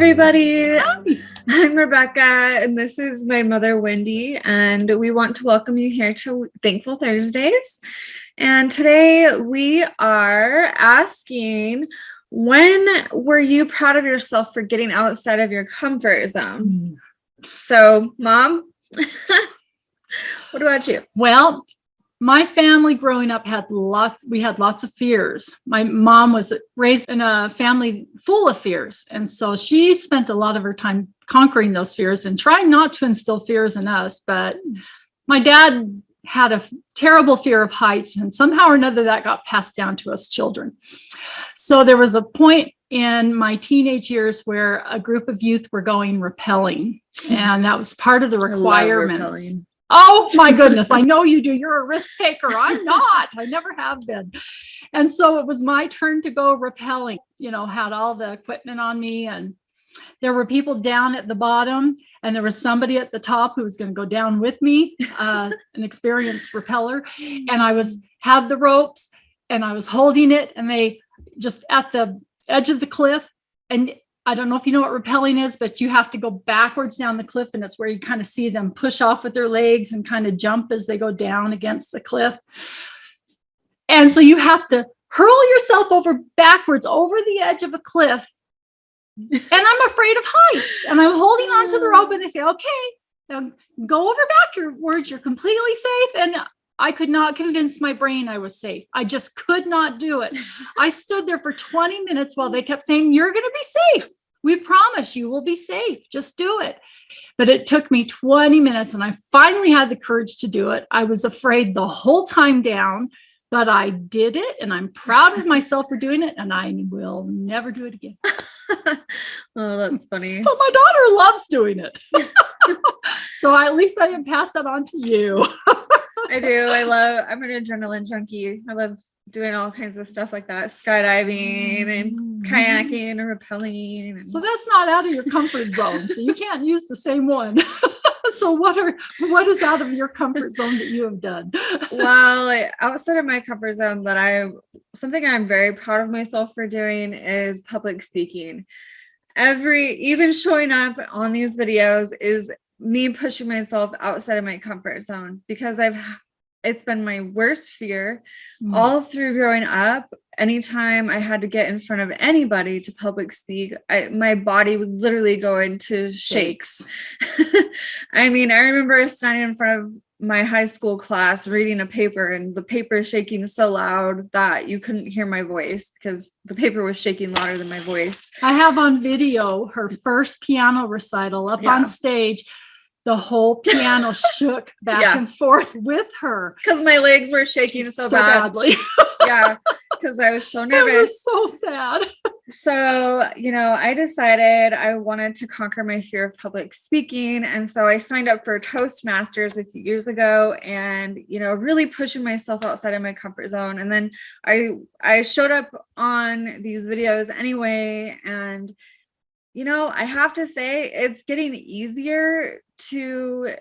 everybody. Hi. I'm Rebecca, and this is my mother, Wendy, and we want to welcome you here to Thankful Thursdays. And today we are asking, when were you proud of yourself for getting outside of your comfort zone? So, Mom, what about you? Well, my family growing up had lots of fears. My mom was raised in a family full of fears. And so she spent a lot of her time conquering those fears and trying not to instill fears in us. But my dad had a terrible fear of heights, and somehow or another that got passed down to us children. So there was a point in my teenage years where a group of youth were going rappelling, and that was part of the requirements. Oh my goodness, I know you do. You're a risk taker. I'm not. I never have been. And so it was my turn to go rappelling. Had all the equipment on me, and there were people down at the bottom, and there was somebody at the top who was going to go down with me, an experienced rappeller. And I had the ropes, and I was holding it, and they just at the edge of the cliff. And I don't know if you know what rappelling is, but you have to go backwards down the cliff, and it's where you kind of see them push off with their legs and kind of jump as they go down against the cliff. And so you have to hurl yourself backwards over the edge of a cliff. And I'm afraid of heights, and I'm holding on to the rope, and they say, okay, now go over backwards. You're completely safe. And I could not convince my brain I was safe. I just could not do it. I stood there for 20 minutes while they kept saying, you're going to be safe. We promise you will be safe. Just do it. But it took me 20 minutes, and I finally had the courage to do it. I was afraid the whole time down, but I did it, and I'm proud of myself for doing it, and I will never do it again. Oh, that's funny. But my daughter loves doing it. So at least I didn't pass that on to you. I do. I'm an adrenaline junkie. I love doing all kinds of stuff like that. Skydiving and kayaking and rappelling. So that's not out of your comfort zone. So you can't use the same one. So what is out of your comfort zone that you have done? Well, outside of my comfort zone, something I'm very proud of myself for doing is public speaking. Even showing up on these videos is me pushing myself outside of my comfort zone, because it's been my worst fear all through growing up. Anytime I had to get in front of anybody to public speak, my body would literally go into shakes. I mean, I remember standing in front of my high school class reading a paper, and the paper shaking so loud that you couldn't hear my voice because the paper was shaking louder than my voice. I have on video her first piano recital up on stage. The whole piano shook back and forth with her because my legs were shaking so badly. Yeah, because I was so nervous. It was so sad. So, I decided I wanted to conquer my fear of public speaking. And so I signed up for Toastmasters a few years ago, and, really pushing myself outside of my comfort zone. And then I showed up on these videos anyway. And, I have to say it's getting easier to,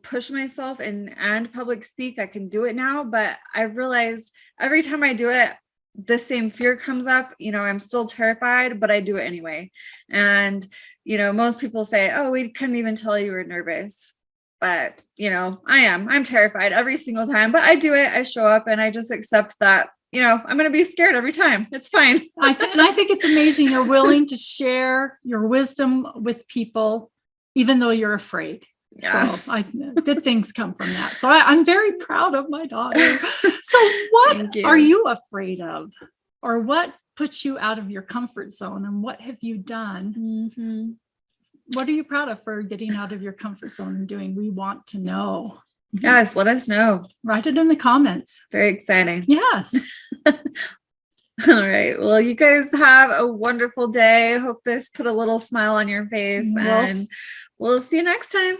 push myself and public speak. I can do it now, but I've realized every time I do it, the same fear comes up. I'm still terrified, but I do it anyway. And, most people say, oh, we couldn't even tell you were nervous. But, I'm terrified every single time, but I do it. I show up, and I just accept that, I'm going to be scared every time. It's fine. I think it's amazing you're willing to share your wisdom with people, even though you're afraid. Yeah. So good things come from that. So I'm very proud of my daughter. So what are you afraid of? Or what puts you out of your comfort zone? And what have you done? Mm-hmm. What are you proud of for getting out of your comfort zone and doing? We want to know. Yes, let us know. Write it in the comments. Very exciting. Yes. All right. Well, you guys have a wonderful day. Hope this put a little smile on your face, and we'll see you next time.